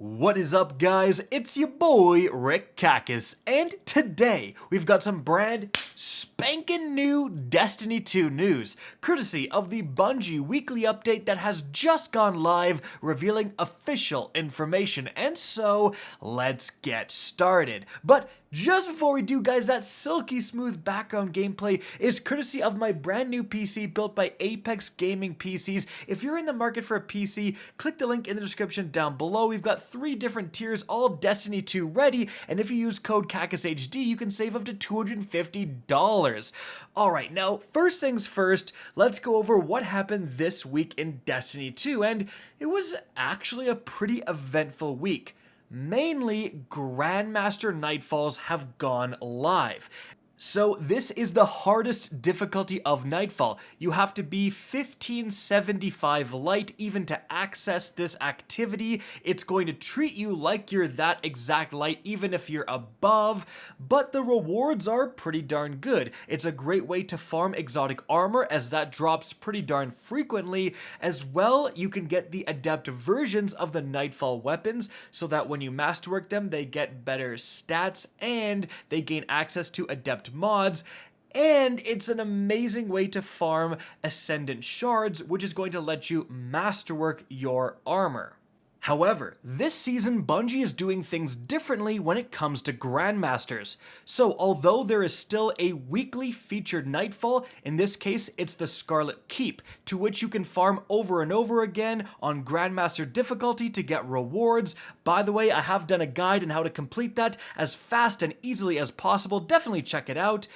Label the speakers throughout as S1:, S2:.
S1: What is up, guys? It's your boy Rick Kakis, and today we've got some brand spanking new Destiny 2 news, courtesy of the Bungie weekly update that has just gone live, revealing official information. And so, let's get started. But just before we do, guys, that silky smooth background gameplay is courtesy of my brand new PC built by Apex Gaming PCs. If you're in the market for a PC, click the link in the description down below. We've got 3 different tiers, all Destiny 2 ready, and if you use code KAKISHD, you can save up to $250. Alright, now, first things first, let's go over what happened this week in Destiny 2, and it was actually a pretty eventful week. Mainly, Grandmaster Nightfalls have gone live. So this is the hardest difficulty of Nightfall. You have to be 1575 light even to access this activity. It's going to treat you like you're that exact light even if you're above, but the rewards are pretty darn good. It's a great way to farm exotic armor as that drops pretty darn frequently. As well, you can get the adept versions of the Nightfall weapons so that when you masterwork them, they get better stats and they gain access to adept mods, and it's an amazing way to farm Ascendant Shards, which is going to let you masterwork your armor. However, this season Bungie is doing things differently when it comes to Grandmasters. So although there is still a weekly featured Nightfall, in this case it's the Scarlet Keep, to which you can farm over and over again on Grandmaster difficulty to get rewards. By the way, I have done a guide on how to complete that as fast and easily as possible, definitely check it out.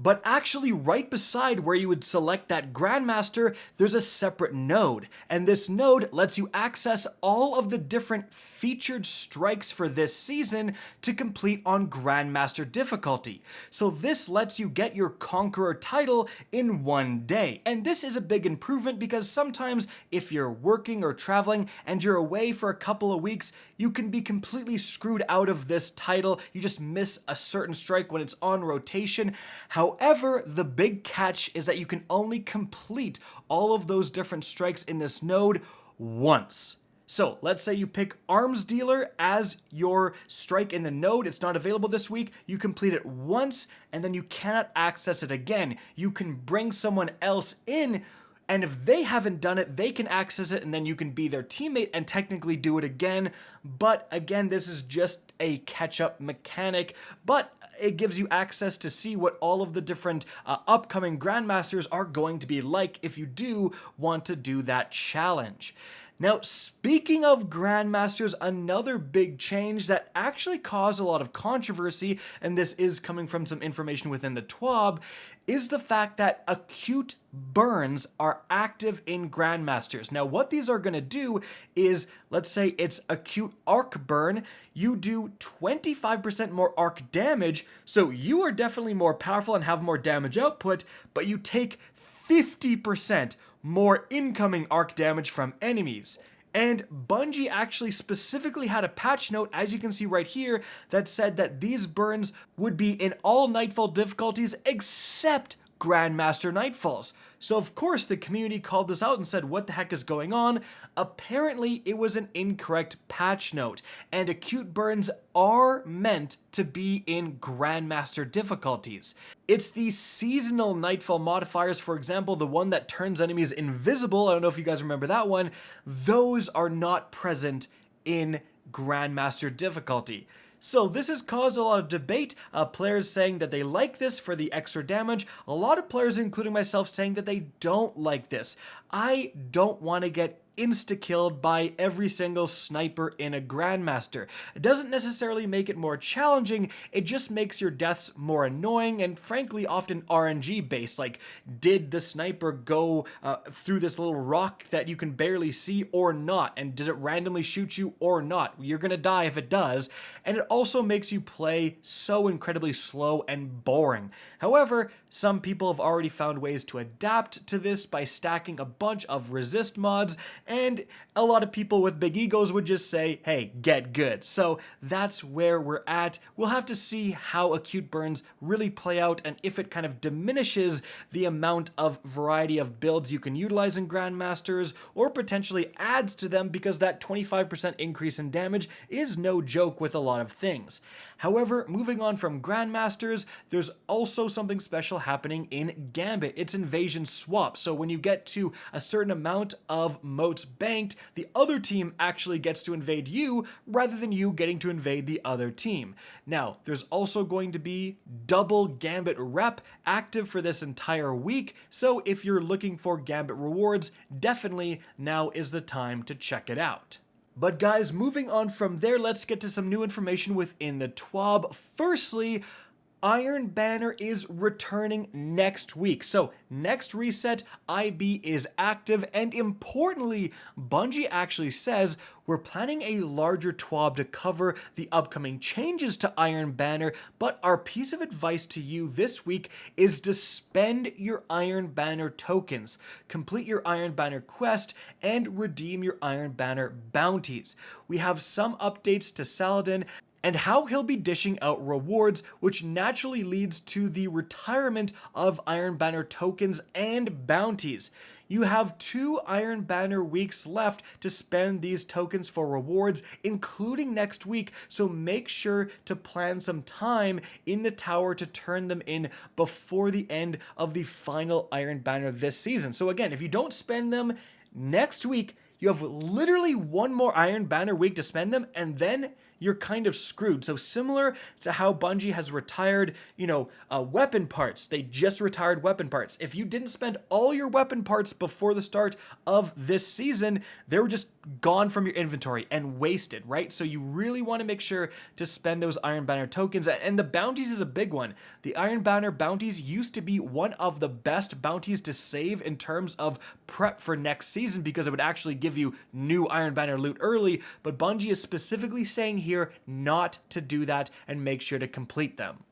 S1: But actually right beside where you would select that Grandmaster, there's a separate node, and this node lets you access all of the different featured strikes for this season to complete on Grandmaster difficulty. So this lets you get your Conqueror title in one day, and this is a big improvement because sometimes if you're working or traveling and you're away for a couple of weeks, you can be completely screwed out of this title. You just miss a certain strike when it's on rotation. However, the big catch is that you can only complete all of those different strikes in this node once. So let's say you pick Arms Dealer as your strike in the node. It's not available this week. You complete it once and then you cannot access it again. You can bring someone else in, and if they haven't done it, they can access it and then you can be their teammate and technically do it again. But again, this is just a catch-up mechanic, but it gives you access to see what all of the different upcoming Grandmasters are going to be like if you do want to do that challenge. Now, speaking of Grandmasters, another big change that actually caused a lot of controversy, and this is coming from some information within the TWAB, is the fact that acute burns are active in Grandmasters. Now, what these are going to do is, let's say it's acute arc burn, you do 25% more arc damage, so you are definitely more powerful and have more damage output, but you take 50% more incoming arc damage from enemies. And Bungie actually specifically had a patch note, as you can see right here, that said that these burns would be in all Nightfall difficulties except Grandmaster Nightfalls. So of course the community called this out and said, what the heck is going on? Apparently it was an incorrect patch note, and acute burns are meant to be in Grandmaster difficulties. It's the seasonal Nightfall modifiers, for example, the one that turns enemies invisible, I don't know if you guys remember that one, those are not present in Grandmaster difficulty. So this has caused a lot of debate, players saying that they like this for the extra damage, a lot of players, including myself, saying that they don't like this. I don't want to get insta-killed by every single sniper in a Grandmaster. It doesn't necessarily make it more challenging, it just makes your deaths more annoying and frankly often RNG based, like did the sniper go through this little rock that you can barely see or not, and did it randomly shoot you or not? You're gonna die if it does, and it also makes you play so incredibly slow and boring. However, some people have already found ways to adapt to this by stacking a bunch of resist mods, and a lot of people with big egos would just say, hey, get good. So that's where we're at. We'll have to see how acute burns really play out and if it kind of diminishes the amount of variety of builds you can utilize in Grandmasters, or potentially adds to them, because that 25% increase in damage is no joke with a lot of things. However, moving on from Grandmasters, there's also something special happening in Gambit. It's invasion swap. So when you get to a certain amount of moats banked, the other team actually gets to invade you rather than you getting to invade the other team. Now, there's also going to be double Gambit rep active for this entire week. So if you're looking for Gambit rewards, definitely now is the time to check it out. But guys, moving on from there, let's get to some new information within the TWAB. Firstly, Iron Banner is returning next week. So next reset, IB is active, and importantly, Bungie actually says we're planning a larger TWAB to cover the upcoming changes to Iron Banner, but our piece of advice to you this week is to spend your Iron Banner tokens, complete your Iron Banner quest, and redeem your Iron Banner bounties. We have some updates to Saladin and how he'll be dishing out rewards, which naturally leads to the retirement of Iron Banner tokens and bounties. You have 2 Iron Banner weeks left to spend these tokens for rewards, including next week, so make sure to plan some time in the tower to turn them in before the end of the final Iron Banner this season. So again, if you don't spend them next week, you have literally 1 more Iron Banner week to spend them, and then you're kind of screwed. So similar to how Bungie has retired, weapon parts. They just retired weapon parts. If you didn't spend all your weapon parts before the start of this season, they were just gone from your inventory and wasted, right? So you really want to make sure to spend those Iron Banner tokens. And the bounties is a big one. The Iron Banner bounties used to be one of the best bounties to save in terms of prep for next season, because it would actually give you new Iron Banner loot early, but Bungie is specifically saying here not to do that and make sure to complete them.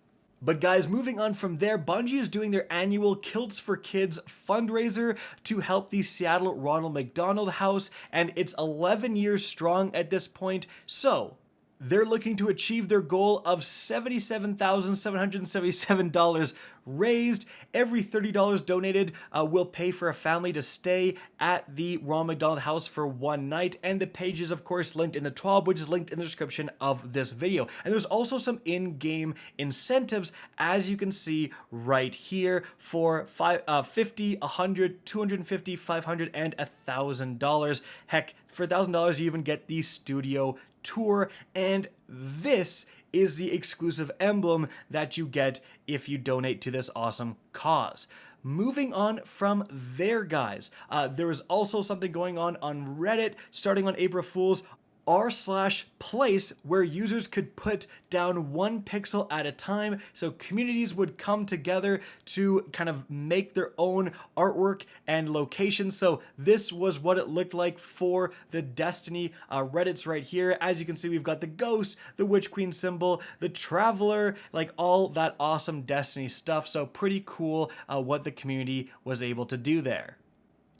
S1: But guys, moving on from there, Bungie is doing their annual Kilts for Kids fundraiser to help the Seattle Ronald McDonald House, and it's 11 years strong at this point, so they're looking to achieve their goal of $77,777 raised. Every $30 donated will pay for a family to stay at the Ronald McDonald House for 1 night. And the page is, of course, linked in the TWAB, which is linked in the description of this video. And there's also some in-game incentives, as you can see right here, for $50, $100, $250, $500, and $1,000. Heck, for $1,000, you even get the studio tour, and this is the exclusive emblem that you get if you donate to this awesome cause. Moving on from there, guys, there is also something going on Reddit starting on April Fool's, r/place, where users could put down 1 pixel at a time, so communities would come together to kind of make their own artwork and locations. So this was what it looked like for the Destiny Reddits right here. As you can see, we've got the ghost, the Witch Queen symbol, the Traveler, like all that awesome Destiny stuff. So pretty cool what the community was able to do there.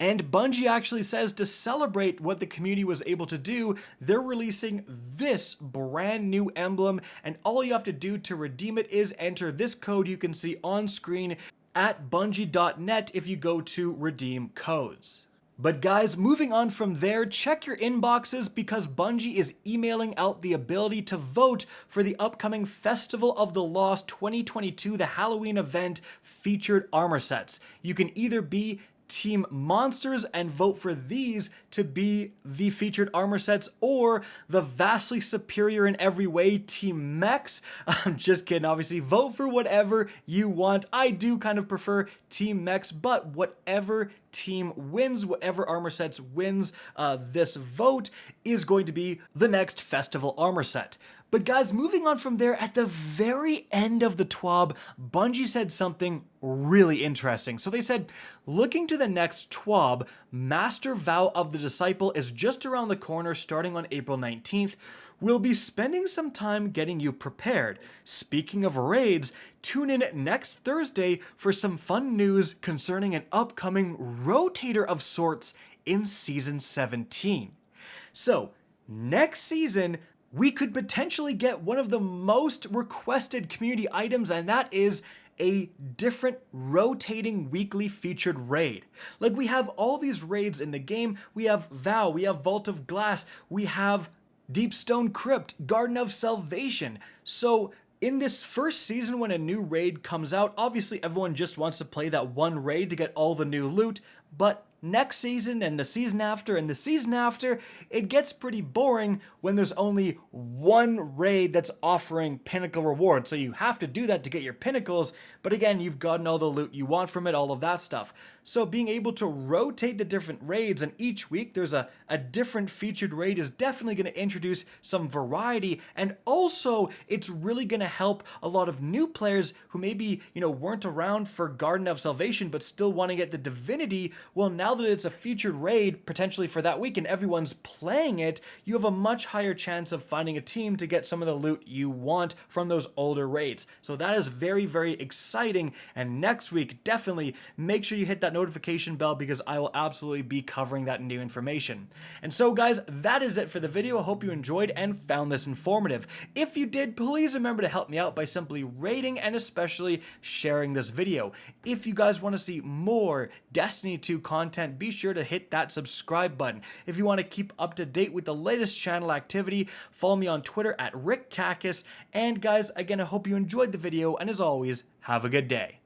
S1: And Bungie actually says to celebrate what the community was able to do, they're releasing this brand new emblem, and all you have to do to redeem it is enter this code you can see on screen at bungie.net if you go to redeem codes. But guys, moving on from there, check your inboxes because Bungie is emailing out the ability to vote for the upcoming Festival of the Lost 2022, the Halloween event featured armor sets. You can either be Team Monsters and vote for these to be the featured armor sets, or the vastly superior in every way Team Mechs. I'm just kidding, obviously. Vote for whatever you want. I do kind of prefer Team Mechs, but whatever team wins, whatever armor sets wins this vote is going to be the next festival armor set. But guys, moving on from there, at the very end of the TWAB, Bungie said something really interesting. So they said, looking to the next TWAB, Master Vow of the Disciple is just around the corner starting on April 19th. We'll be spending some time getting you prepared. Speaking of raids, tune in next Thursday for some fun news concerning an upcoming rotator of sorts in Season 17. So, next season, we could potentially get one of the most requested community items, and that is a different rotating weekly featured raid. Like, we have all these raids in the game. We have Vow, we have Vault of Glass, we have Deep Stone Crypt, Garden of Salvation. So in this first season, when a new raid comes out, obviously everyone just wants to play that one raid to get all the new loot, but next season and the season after and the season after, it gets pretty boring when there's only one raid that's offering pinnacle rewards. So you have to do that to get your pinnacles, but again, you've gotten all the loot you want from it, all of that stuff. So being able to rotate the different raids, and each week there's a different featured raid, is definitely going to introduce some variety, and also it's really going to help a lot of new players who maybe, weren't around for Garden of Salvation but still want to get the Divinity. Well, now that it's a featured raid potentially for that week and everyone's playing it, you have a much higher chance of finding a team to get some of the loot you want from those older raids. So that is very, very exciting, and next week definitely make sure you hit that notification bell because I will absolutely be covering that new information. And so guys, that is it for the video. I hope you enjoyed and found this informative. If you did, please remember to help me out by simply rating and especially sharing this video. If you guys want to see more Destiny 2 content, be sure to hit that subscribe button. If you want to keep up to date with the latest channel activity, follow me on Twitter at RickCacus. And guys, again, I hope you enjoyed the video, and as always, have a good day.